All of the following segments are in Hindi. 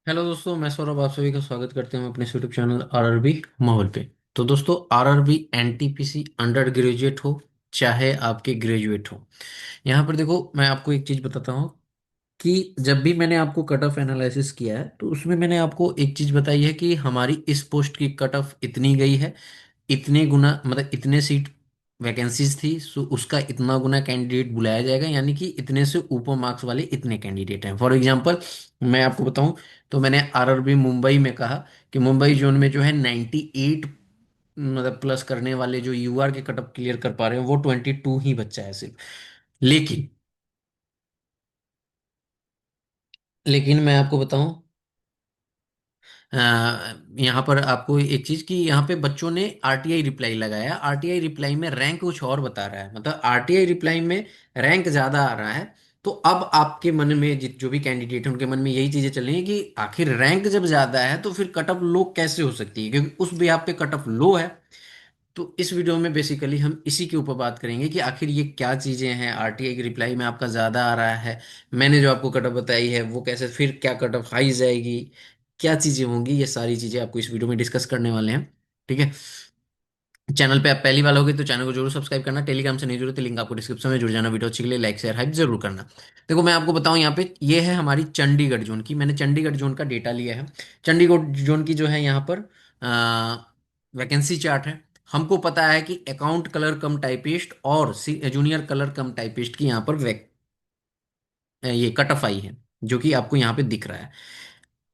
हेलो दोस्तों, मैं सौरभ आप सभी का स्वागत करते हैं अपने यूट्यूब चैनल आरआरबी माहौल पे। तो दोस्तों, आरआरबी एनटीपीसी अंडर ग्रेजुएट हो चाहे आपके ग्रेजुएट हो, यहाँ पर देखो मैं आपको एक चीज़ बताता हूँ कि जब भी मैंने आपको कट ऑफ एनालिसिस किया है तो उसमें मैंने आपको एक चीज़ बताई है कि हमारी इस पोस्ट की कट ऑफ इतनी गई है, इतने गुना मतलब इतने सीट वैकेंसीज थी, सो उसका इतना गुना कैंडिडेट बुलाया जाएगा, यानी कि इतने से ऊपर मार्क्स वाले इतने कैंडिडेट हैं। फॉर एग्जांपल मैं आपको बताऊं तो मैंने आरआरबी मुंबई में कहा कि मुंबई जोन में जो है 98 मतलब प्लस करने वाले जो यूआर के कटअप क्लियर कर पा रहे हैं वो 22 ही बच्चा है सिर्फ। लेकिन लेकिन मैं आपको बताऊं, अ, यहाँ पर आपको एक चीज कि यहाँ पे बच्चों ने आरटीआई रिप्लाई लगाया, आरटीआई रिप्लाई में रैंक कुछ और बता रहा है, मतलब आरटीआई रिप्लाई में रैंक ज्यादा आ रहा है। तो अब आपके मन में जो भी कैंडिडेट है उनके मन में यही चीजें चल रही हैं कि आखिर रैंक जब ज्यादा है तो फिर कट ऑफ लो कैसे हो सकती है, क्योंकि उस बिहाफ पे कट ऑफ लो है। तो इस वीडियो में बेसिकली हम इसी के ऊपर बात करेंगे कि आखिर ये क्या चीजें हैं, आरटीआई की रिप्लाई में आपका ज्यादा आ रहा है, मैंने जो आपको कट ऑफ बताई है वो कैसे, फिर क्या कट ऑफ हाई जाएगी, क्या चीजें होंगी, ये सारी चीजें आपको इस वीडियो में डिस्कस करने वाले हैं। ठीक है। चैनल पे आप पहली बार होगे तो चैनल को जरूर सब्सक्राइब करना, टेलीग्राम से नहीं जुड़े तो लिंक आपको डिस्क्रिप्शन में जुड़ जाना, वीडियो अच्छी के लिए लाइक शेयर हाइप जरूर करना। देखो मैं आपको बताऊं, यहाँ पे ये है हमारी चंडीगढ़ जोन की, मैंने चंडीगढ़ जोन का डेटा लिया है। चंडीगढ़ जोन की जो है यहाँ पर वैकेंसी चार्ट है। हमको पता है कि अकाउंट कलर कम टाइपिस्ट और जूनियर कलर कम टाइपिस्ट की यहाँ पर ये कट ऑफ आई है, जो कि आपको यहाँ पे दिख रहा है।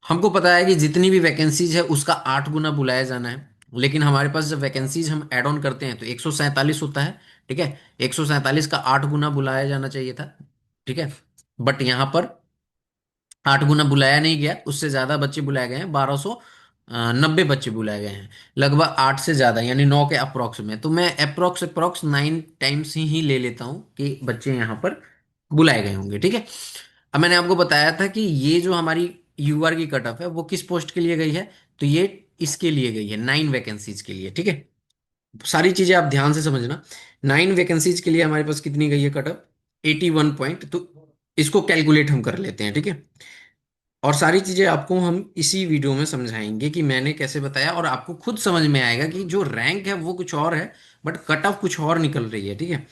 हमको पता है कि जितनी भी वैकेंसीज है उसका 8 गुना बुलाया जाना है, लेकिन हमारे पास जब वैकेंसीज हम ऐड ऑन करते हैं तो 147 होता है। ठीक है। 147 का 8 गुना बुलाया जाना चाहिए था। ठीक है। बट यहाँ पर 8 गुना बुलाया नहीं गया, उससे ज्यादा बच्चे बुलाए गए हैं, 1290 बच्चे बुलाए गए हैं, लगभग 8 से ज्यादा यानी 9 के अप्रोक्स में। तो मैं अप्रोक्स अप्रोक्स 9 टाइम्स ही ले लेता हूँ कि बच्चे यहाँ पर बुलाए गए होंगे। ठीक है। अब मैंने आपको बताया था कि ये जो हमारी यूआर की कट ऑफ है वो किस पोस्ट के लिए गई है, तो ये इसके लिए गई है 9 वैकेंसीज के लिए। ठीक है। सारी चीजें आप ध्यान से समझना। 9 वैकेंसीज के लिए हमारे पास कितनी गई है कट ऑफ, 81 पॉइंट। तो इसको कैलकुलेट हम कर लेते हैं। ठीक है। और सारी चीजें आपको हम इसी वीडियो में समझाएंगे कि मैंने कैसे बताया, और आपको खुद समझ में आएगा कि जो रैंक है वो कुछ और है बट कट ऑफ कुछ और निकल रही है। ठीक है।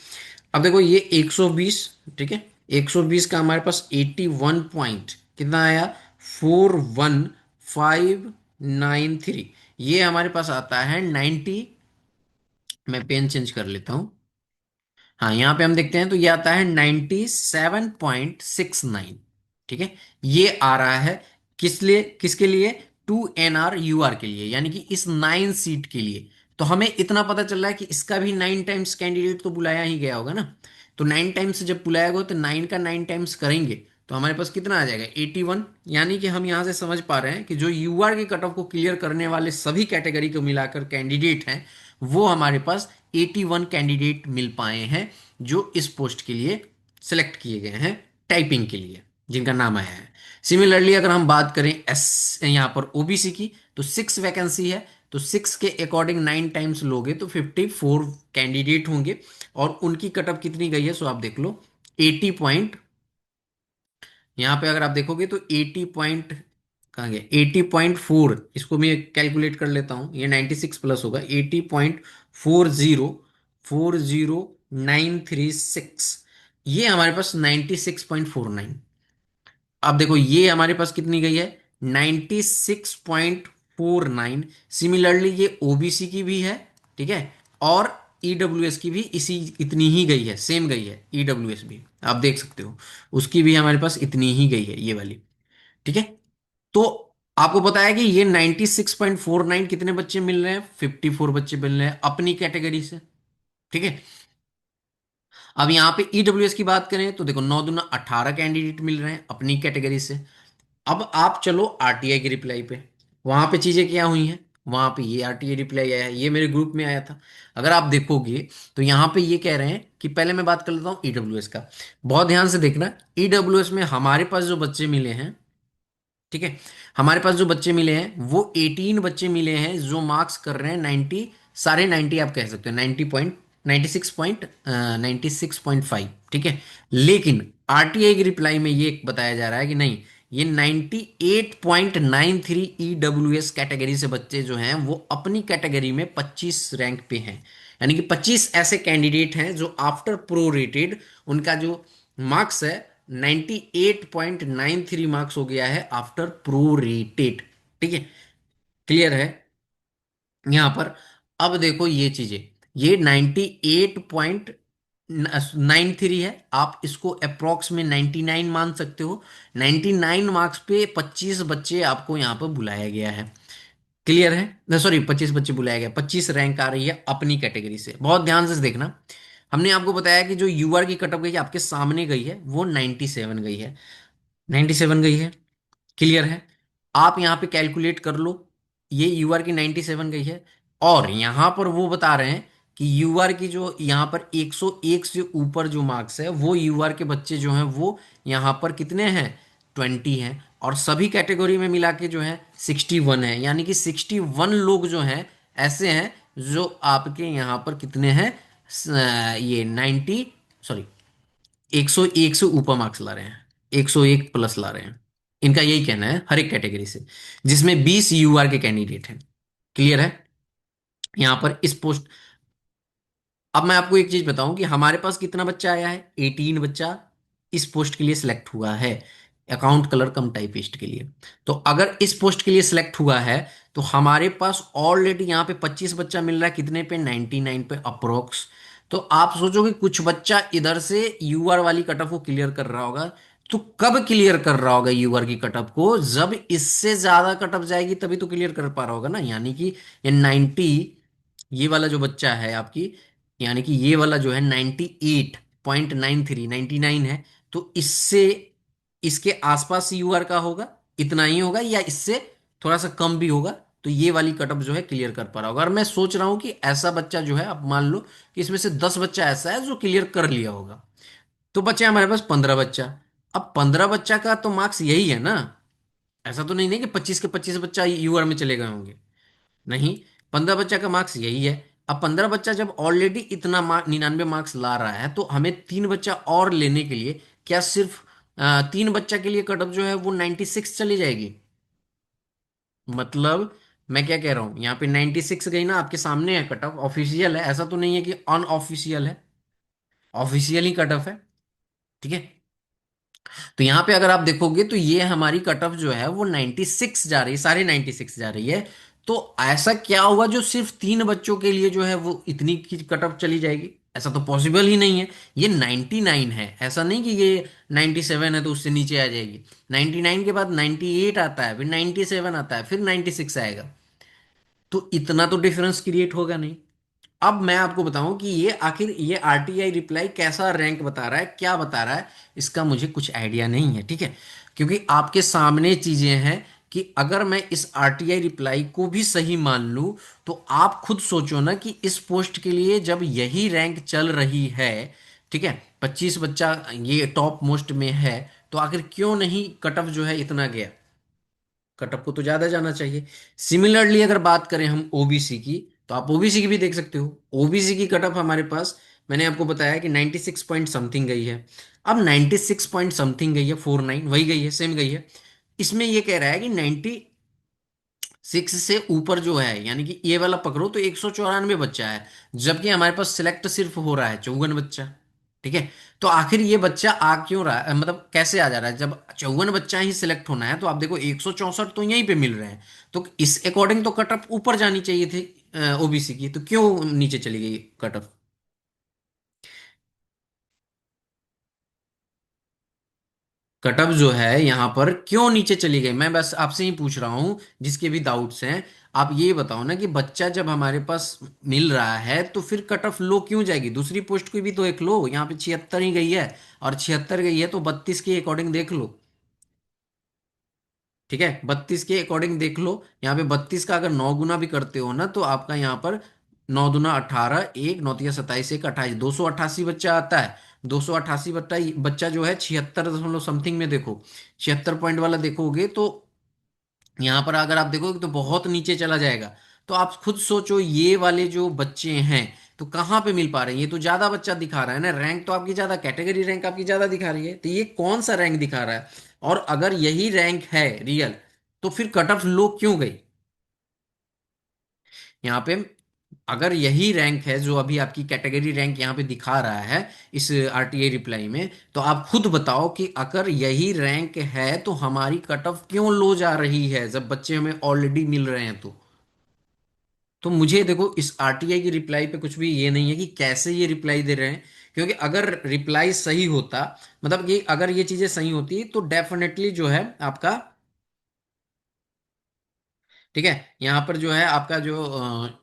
अब देखो ये 120, ठीक है, 120 का हमारे पास 81 पॉइंट कितना आया, 41593। ये हमारे पास आता है 90। मैं पेन चेंज कर लेता हूँ। हाँ, यहाँ पे हम देखते हैं तो ये आता है 97.69। ठीक है। ये आ रहा है किस लिए, किसके लिए, 2NR UR के लिए, यानी कि इस 9 सीट के लिए। तो हमें इतना पता चल रहा है कि इसका भी 9 टाइम्स कैंडिडेट तो बुलाया ही गया होगा ना। तो 9 टाइम्स जब बुलाया गया तो 9 का 9 टाइम्स करेंगे तो हमारे पास कितना आ जाएगा, 81। यानी कि हम यहाँ से समझ पा रहे हैं कि जो यूआर के कट ऑफ को क्लियर करने वाले सभी कैटेगरी को मिलाकर कैंडिडेट हैं, वो हमारे पास 81 कैंडिडेट मिल पाए हैं जो इस पोस्ट के लिए सिलेक्ट किए गए हैं, टाइपिंग के लिए जिनका नाम आया है। सिमिलरली अगर हम बात करें एस यहाँ पर ओबीसी की, तो 6 वैकेंसी है, तो 6 के अकॉर्डिंग 9 टाइम्स लोगे तो 54 कैंडिडेट होंगे। और उनकी कटअप कितनी गई है सो आप देख लो, 80 पॉइंट। यहाँ पे अगर आप देखोगे तो 80 पॉइंट कहाँ गया, 80.4, इसको मैं कैलकुलेट कर लेता हूँ, ये 96 प्लस होगा, 80.40, 40,936। ये हमारे पास 96.49। अब देखो ये हमारे पास कितनी गई है, 96.49। सिमिलरली ये ओबीसी की भी है। ठीक है। और ईडब्ल्यूएस की भी इसी इतनी ही गई है, सेम गई है, ईडब्ल्यूएस भी आप देख सकते हो, उसकी भी हमारे पास इतनी ही गई है ये वाली। ठीक है। तो आपको पता है कि ये 96.49 कितने बच्चे मिल रहे हैं, 54 बच्चे मिल रहे हैं अपनी कैटेगरी से। ठीक है। अब यहाँ पे ईडब्ल्यूएस की बात करें तो देखो 9 दूना 18 कैंडिडेट मिल रहे हैं अपनी कैटेगरी से। अब आप चलो आरटीआई की रिप्लाई पे, वहां पे चीजें क्या हुई हैं, वहां पे ये आरटीआई रिप्लाई आया है, ये मेरे ग्रुप में आया था। अगर आप देखोगे तो यहाँ पे ये कह रहे हैं कि पहले मैं बात कर लेता हूँ ईडब्ल्यूएस का, बहुत ध्यान से देखना। ईडब्ल्यूएस में हमारे पास जो बच्चे मिले हैं, ठीक है, हमारे पास जो बच्चे मिले हैं वो 18 बच्चे मिले हैं जो मार्क्स कर रहे हैं 90, सारे 90 आप कह सकते हो, 96.5। ठीक है। लेकिन आरटीआई की रिप्लाई में ये बताया जा रहा है कि नहीं, ये 98.93 EWS कैटेगरी से बच्चे जो हैं वो अपनी कैटेगरी में 25 रैंक पे हैं। यानी कि 25 ऐसे कैंडिडेट हैं जो आफ्टर प्रोरेटेड उनका जो मार्क्स है 98.93 मार्क्स हो गया है आफ्टर प्रोरेटेड। ठीक है, क्लियर है यहां पर। अब देखो ये चीजें, ये 98.93 है, आप इसको अप्रोक्स में 99 मान सकते हो। 99 मार्क्स पे 25 बच्चे आपको यहाँ पर बुलाया गया है। क्लियर है, सॉरी 25 बच्चे बुलाया गया, 25 रैंक आ रही है अपनी कैटेगरी से। बहुत ध्यान से देखना, हमने आपको बताया कि जो यूआर की कटअप गई है आपके सामने गई है वो 97 गई है, 97 गई है। क्लियर है, आप यहाँ पे कैलकुलेट कर लो, ये यूआर की 97 गई है। और यहाँ पर वो बता रहे हैं कि यूआर की जो यहाँ पर 101 से ऊपर जो मार्क्स है वो यूआर के बच्चे जो हैं वो यहाँ पर कितने हैं, 20 हैं। और सभी कैटेगरी में मिला के जो है 61 है, यानी कि 61 लोग जो हैं ऐसे हैं जो आपके यहाँ पर कितने हैं, ये 90, सॉरी 101 से ऊपर मार्क्स ला रहे हैं, 101 प्लस ला रहे हैं। इनका यही कहना है हर एक कैटेगरी से, जिसमें 20 यूआर के कैंडिडेट हैं। क्लियर है, यहां पर इस पोस्ट। अब मैं आपको एक चीज बताऊं कि हमारे पास कितना बच्चा आया है, 18 बच्चा इस पोस्ट के लिए सिलेक्ट हुआ है, अकाउंट कलर कम टाइपिस्ट के लिए। तो अगर इस पोस्ट के लिए सिलेक्ट हुआ है तो हमारे पास ऑलरेडी यहाँ पे 25 बच्चा मिल रहा है, कितने पे, 99 पे अप्रोक्स। तो आप सोचोगे कुछ बच्चा इधर से यूआर वाली कट ऑफ को क्लियर कर रहा होगा, तो कब क्लियर कर रहा होगा यूआर की कट ऑफ को, जब इससे ज्यादा कट ऑफ जाएगी तभी तो क्लियर कर पा रहा होगा ना। यानी कि ये 90, ये वाला जो बच्चा है आपकी, यानी कि ये वाला जो है 98.93, 99 है, तो इससे इसके आसपास यूआर का होगा, इतना ही होगा या इससे थोड़ा सा कम भी होगा, तो ये वाली कटअप जो है क्लियर कर पा रहा होगा। और मैं सोच रहा हूं कि ऐसा बच्चा जो है, आप मान लो कि इसमें से 10 बच्चा ऐसा है जो क्लियर कर लिया होगा, तो बचे हमारे पास 15 बच्चा। अब 15 बच्चा का तो मार्क्स यही है ना, ऐसा तो नहीं है कि 25 के 25 बच्चा यूआर में चले गए होंगे, नहीं, 15 बच्चा का मार्क्स यही है। अब 15 बच्चा जब ऑलरेडी इतना 99 मार्क्स ला रहा है तो हमें 3 बच्चा और लेने के लिए, क्या सिर्फ 3 बच्चा के लिए कट ऑफ जो है वो 96 चली जाएगी। मतलब मैं क्या कह रहा हूं, यहाँ पे 96 गई ना, आपके सामने है कट ऑफ, ऑफिशियल है, ऐसा तो नहीं है कि अनऑफिशियल है, ऑफिशियल ही कट ऑफ है। ठीक है, तो यहाँ पे अगर आप देखोगे तो ये हमारी कट ऑफ जो है वो 96 जा रही है, सारे 96 जा रही है। तो ऐसा क्या हुआ जो सिर्फ 3 बच्चों के लिए जो है वो इतनी की कट ऑफ चली जाएगी, ऐसा तो पॉसिबल ही नहीं है। ये 99 है, ऐसा नहीं कि ये 97 है तो उससे नीचे आ जाएगी। 99 के बाद 98 आता है, फिर 97 आता है, फिर 96 आएगा, तो इतना तो डिफरेंस क्रिएट होगा नहीं। अब मैं आपको बताऊं कि ये आखिर ये आरटीआई रिप्लाई कैसा रैंक बता रहा है, क्या बता रहा है, इसका मुझे कुछ आइडिया नहीं है। ठीक है, क्योंकि आपके सामने चीजें हैं कि अगर मैं इस आरटीआई रिप्लाई को भी सही मान लूं तो आप खुद सोचो ना कि इस पोस्ट के लिए जब यही रैंक चल रही है, ठीक है, 25 बच्चा ये टॉप मोस्ट में है, तो आखिर क्यों नहीं कट ऑफ जो है इतना गया, कट ऑफ को तो ज्यादा जाना चाहिए। सिमिलरली अगर बात करें हम ओबीसी की, तो आप ओबीसी की भी देख सकते हो, ओबीसी की कट ऑफ हमारे पास, मैंने आपको बताया कि 96 पॉइंट समथिंग गई है। अब 96 पॉइंट समथिंग गई है, 49 वही गई है, सेम गई है। इसमें ये कह रहा है कि 96 से ऊपर जो है, यानी कि ये वाला पकड़ो तो 194 बच्चा है, जबकि हमारे पास सिलेक्ट सिर्फ हो रहा है 54 बच्चा। ठीक है, तो आखिर ये बच्चा आ क्यों रहा है, मतलब कैसे आ जा रहा है, जब 54 बच्चा ही सिलेक्ट होना है तो आप देखो 164 तो यहीं पे मिल रहे हैं, तो इस अकॉर्डिंग तो कट ऑफ ऊपर जानी चाहिए थी ओबीसी की, तो क्यों नीचे चली गई कट ऑफ। कट ऑफ जो है यहाँ पर क्यों नीचे चली गई, मैं बस आपसे ही पूछ रहा हूँ, जिसके भी डाउट्स हैं आप ये बताओ ना, कि बच्चा जब हमारे पास मिल रहा है तो फिर कट ऑफ लो क्यों जाएगी, दूसरी पोस्ट की भी तो एक लो, यहाँ पे 76 ही गई है, और 76 गई है तो 32 के अकॉर्डिंग देख लो। ठीक है, 32 के अकॉर्डिंग देख लो, यहाँ पे 32 का अगर 9 गुना भी करते हो ना तो आपका यहाँ पर 9 दूना 18, एक 9 तिया 27, एक 28, 288 बच्चा आता है। 288 बच्चा बच्चा जो है 76 दशमलव समथिंग में देखो, 76 पॉइंट वाला देखोगे तो यहाँ पर अगर आप देखोगे तो बहुत नीचे चला जाएगा। तो आप खुद सोचो ये वाले जो बच्चे हैं तो कहाँ पे मिल पा रहे हैं, ये तो ज्यादा बच्चा दिखा रहा है ना, रैंक तो आपकी ज्यादा, कैटेगरी रैंक आपकी ज्यादा दिखा रही है, तो ये कौन सा रैंक दिखा रहा है, और अगर यही रैंक है रियल, तो फिर कट ऑफ लो क्यों गई यहाँ पे? अगर यही रैंक है जो अभी आपकी कैटेगरी रैंक यहाँ पे दिखा रहा है इस आरटीआई रिप्लाई में, तो आप खुद बताओ कि अगर यही रैंक है तो हमारी कट ऑफ क्यों लो जा रही है जब बच्चे हमें ऑलरेडी मिल रहे हैं? तो मुझे देखो इस आरटीआई की रिप्लाई पे कुछ भी ये नहीं है कि कैसे ये रिप्लाई दे रहे हैं, क्योंकि अगर रिप्लाई सही होता, मतलब कि अगर ये चीजें सही होती तो डेफिनेटली जो है आपका, ठीक है, यहाँ पर जो है आपका जो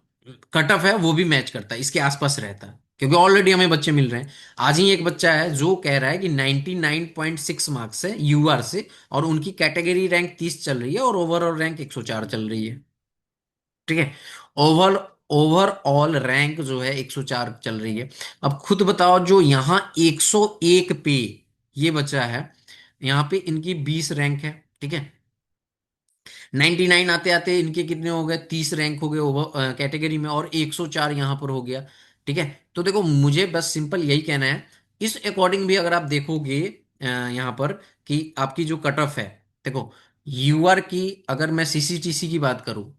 कट ऑफ है वो भी मैच करता है, इसके आसपास रहता है, क्योंकि ऑलरेडी हमें बच्चे मिल रहे हैं। आज ही एक बच्चा है जो कह रहा है कि 99.6 मार्क्स है यूआर से, और उनकी कैटेगरी रैंक 30 चल रही है और ओवरऑल रैंक 104 चल रही है। ठीक है, ओवर ओवरऑल रैंक जो है 104 चल रही है। अब खुद बताओ, जो यहाँ 101 पे ये बच्चा है, यहाँ पे इनकी 20 रैंक है, ठीक है, 99 आते आते इनके कितने हो गए, 30 रैंक हो गए ओवर कैटेगरी में, और 104 यहां पर हो गया। ठीक है, तो देखो मुझे बस सिंपल यही कहना है, इस अकॉर्डिंग भी अगर आप देखोगे यहां पर कि आपकी जो कट ऑफ है, देखो यूआर की अगर मैं सीसीटीसी की बात करूं,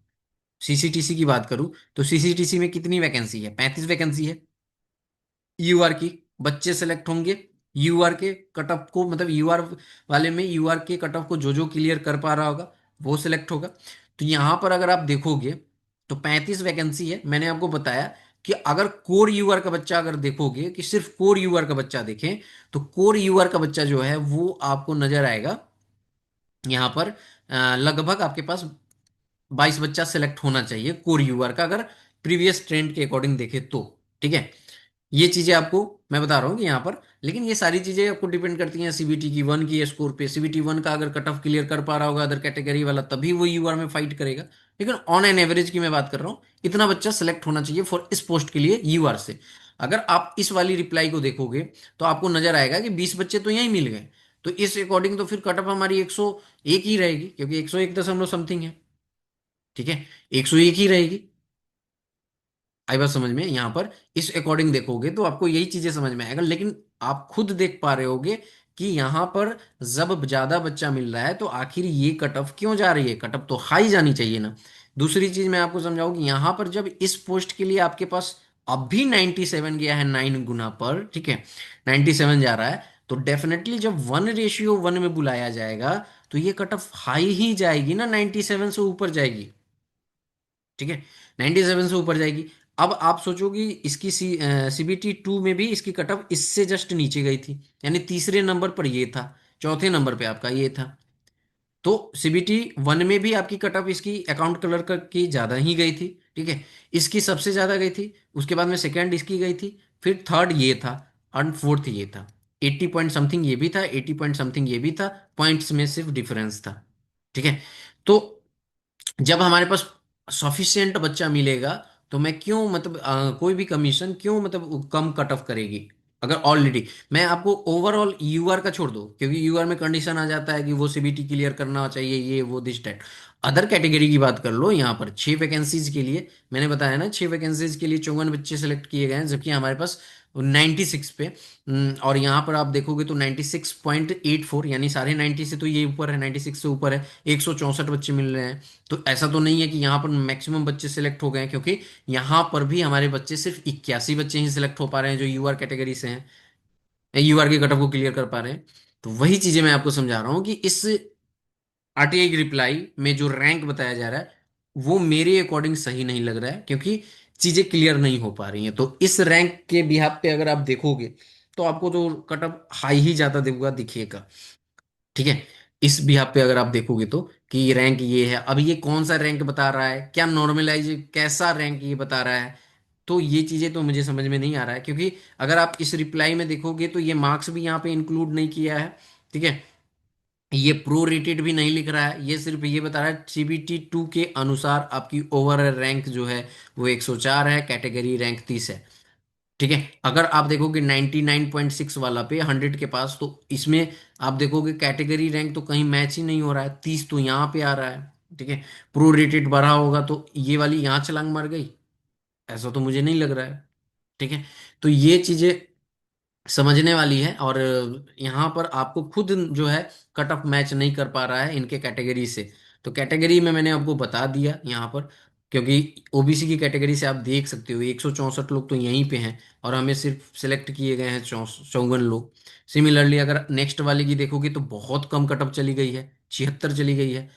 सीसीटीसी की बात करूं तो सीसीटीसी में कितनी वैकेंसी है? 35 वैकेंसी है यूआर की। बच्चे सेलेक्ट होंगे यूआर के कट ऑफ को, मतलब यूआर वाले में यूआर के कट ऑफ को जो जो क्लियर कर पा रहा होगा वो सिलेक्ट होगा। तो यहां पर अगर आप देखोगे तो 35 वैकेंसी है। मैंने आपको बताया कि अगर कोर यूआर का बच्चा, अगर देखोगे कि सिर्फ कोर यूआर का बच्चा देखें, तो कोर यूआर का बच्चा जो है वो आपको नजर आएगा यहां पर लगभग आपके पास 22 बच्चा सेलेक्ट होना चाहिए कोर यूआर का, अगर प्रीवियस ट्रेंड के अकॉर्डिंग देखे तो। ठीक है, ये चीजें आपको मैं बता रहा हूँ कि यहाँ पर, लेकिन ये सारी चीजें आपको डिपेंड करती हैं सीबीटी की वन की स्कोर पे। सीबीटी वन का अगर कट ऑफ क्लियर कर पा रहा होगा अदर कैटेगरी वाला, तभी वो यूआर में फाइट करेगा। लेकिन ऑन एन एवरेज की मैं बात कर रहा हूँ, इतना बच्चा सेलेक्ट होना चाहिए फॉर इस पोस्ट के लिए यूआर से। अगर आप इस वाली रिप्लाई को देखोगे तो आपको नजर आएगा कि 20 बच्चे तो यहीं मिल गए। तो इस अकॉर्डिंग तो फिर कट ऑफ हमारी 101 ही रहेगी, क्योंकि 101 दशमलव समथिंग है। ठीक है, 101 ही रहेगी। आई बात समझ में? यहाँ पर इस अकॉर्डिंग देखोगे तो आपको यही चीजें समझ में आएगा, लेकिन आप खुद देख पा रहे होगे कि यहाँ पर जब ज्यादा बच्चा मिल रहा है तो आखिर ये कट ऑफ क्यों जा रही है? कट ऑफ तो हाई जानी चाहिए ना। दूसरी चीज मैं आपको समझाऊं कि यहाँ पर जब इस पोस्ट के लिए आपके पास अब भी 97 गया है 9 गुना पर, ठीक है, 97 जा रहा है, तो डेफिनेटली जब 1:1 में बुलाया जाएगा तो ये कट ऑफ हाई ही जाएगी ना, 97 से ऊपर जाएगी। ठीक है, 97 से ऊपर जाएगी। अब आप सोचोगे इसकी सीबीटी टू में भी इसकी कट ऑफ इससे जस्ट नीचे गई थी, यानी तीसरे नंबर पर ये था, चौथे नंबर पे आपका ये था। तो सीबीटी वन में भी आपकी कट ऑफ इसकी अकाउंट कलर की ज्यादा ही गई थी। ठीक है, इसकी सबसे ज्यादा गई थी, उसके बाद में सेकंड इसकी गई थी, फिर थर्ड ये था, और फोर्थ ये था। 80 पॉइंट समथिंग ये भी था, 80 पॉइंट समथिंग ये भी था, पॉइंट्स में सिर्फ डिफरेंस था। ठीक है, तो जब हमारे पास सफिशिएंट बच्चा मिलेगा तो मैं क्यों, मतलब कोई भी कमीशन क्यों, मतलब कम कट ऑफ करेगी? अगर ऑलरेडी मैं आपको ओवरऑल यूआर का छोड़ दो, क्योंकि यूआर में कंडीशन आ जाता है कि वो सीबीटी क्लियर करना चाहिए, ये वो दिस डेट। अदर कैटेगरी की बात कर लो, यहाँ पर 6 वैकेंसीज के लिए मैंने बताया ना, 6 वैकेंसीज के लिए 54 बच्चे सेलेक्ट किए गए हैं, जबकि हमारे पास 96 पे और यहाँ पर आप देखोगे तो 96.84, यानी साढ़े 90 से तो ये ऊपर है, 96 से ऊपर है, 164 बच्चे मिल रहे हैं। तो ऐसा तो नहीं है कि यहाँ पर मैक्सिमम बच्चे सिलेक्ट हो गए हैं, क्योंकि यहाँ पर भी हमारे बच्चे सिर्फ 81 बच्चे ही सिलेक्ट हो पा रहे हैं जो यूआर कैटेगरी से हैं, यूआर के कट ऑफ को क्लियर कर पा रहे हैं। तो वही चीजें मैं आपको समझा रहा हूँ कि इस आरटीआई की रिप्लाई में जो रैंक बताया जा रहा है वो मेरे अकॉर्डिंग सही नहीं लग रहा है, क्योंकि चीजें क्लियर नहीं हो पा रही हैं। तो इस रैंक के बिहाफ पे अगर आप देखोगे तो आपको तो कट ऑफ हाई ही ज्यादा देगा दिखेगा। ठीक है, इस बिहाफ पे अगर आप देखोगे तो कि रैंक ये है, अब ये कौन सा रैंक बता रहा है, क्या नॉर्मलाइज कैसा रैंक ये बता रहा है? तो ये चीजें तो मुझे समझ में नहीं आ रहा है, क्योंकि अगर आप इस रिप्लाई में देखोगे तो ये मार्क्स भी यहाँ पे इंक्लूड नहीं किया है। ठीक है, ये प्रो रेटेड भी नहीं लिख रहा है, ये सिर्फ ये बता रहा है सीबीटी टू के अनुसार आपकी ओवरऑल रैंक जो है वो 104 है, कैटेगरी रैंक 30 है। ठीक है, अगर आप देखोगे 99.6 वाला पे 100 के पास, तो इसमें आप देखोगे कैटेगरी रैंक तो कहीं मैच ही नहीं हो रहा है, 30 तो यहाँ पे आ रहा है। ठीक है, प्रो रेटेड बढ़ा होगा तो ये वाली यहाँ छलांग मार गई, ऐसा तो मुझे नहीं लग रहा है। ठीक है, तो ये चीजें समझने वाली है। और यहाँ पर आपको खुद जो है कट ऑफ मैच नहीं कर पा रहा है इनके कैटेगरी से। तो कैटेगरी में मैंने आपको बता दिया यहाँ पर, क्योंकि ओबीसी की कैटेगरी से आप देख सकते हो 164 लोग तो यहीं पे हैं, और हमें सिर्फ सिलेक्ट किए गए हैं 54 लोग। सिमिलरली अगर नेक्स्ट वाले की देखोगे तो बहुत कम कट ऑफ चली गई है, 76 चली गई है।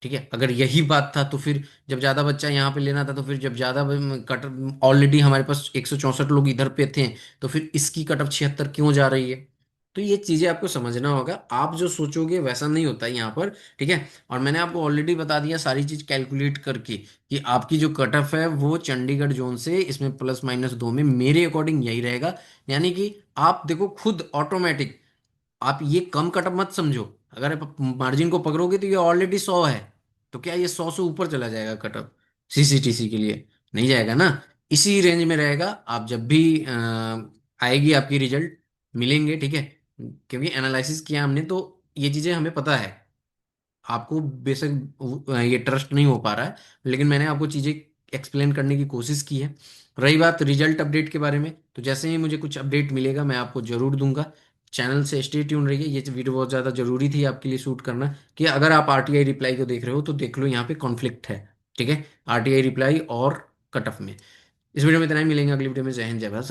ठीक है, अगर यही बात था तो फिर जब ज्यादा बच्चा यहाँ पे लेना था तो फिर जब ज्यादा कट, ऑलरेडी हमारे पास 164 लोग इधर पे थे, तो फिर इसकी कट ऑफ 76 क्यों जा रही है? तो ये चीजें आपको समझना होगा, आप जो सोचोगे वैसा नहीं होता है यहाँ पर। ठीक है, और मैंने आपको ऑलरेडी बता दिया सारी चीज कैलकुलेट करके कि आपकी जो कट ऑफ है वो चंडीगढ़ जोन से इसमें +- 2 में मेरे अकॉर्डिंग यही रहेगा। यानी कि आप देखो खुद ऑटोमेटिक, आप ये कम कटअप मत समझो। अगर आप मार्जिन को पकड़ोगे तो ये ऑलरेडी 100 है, तो क्या ये 100 से ऊपर चला जाएगा कटअप सीसीटीसी के लिए? नहीं जाएगा ना। इसी रेंज में रहेगा। आप जब भी आएगी आपकी रिजल्ट मिलेंगे, ठीक है, क्योंकि एनालिसिस किया हमने तो ये चीजें हमें पता है। आपको बेशक ये ट्रस्ट नहीं हो पा रहा है, लेकिन मैंने आपको चीजें एक्सप्लेन करने की कोशिश की है। रही बात रिजल्ट अपडेट के बारे में, तो जैसे ही मुझे कुछ अपडेट मिलेगा मैं आपको जरूर दूंगा। चैनल से स्टे ट्यून रहिए, ये वीडियो बहुत ज़्यादा जरूरी थी आपके लिए शूट करना, कि अगर आप आरटीआई रिप्लाई को देख रहे हो तो देख लो यहाँ पे कॉन्फ्लिक्ट है। ठीक है, आरटीआई रिप्लाई और कट ऑफ में। इस वीडियो में इतना ही, मिलेंगे अगली वीडियो में। जय हिंद, जय भारत।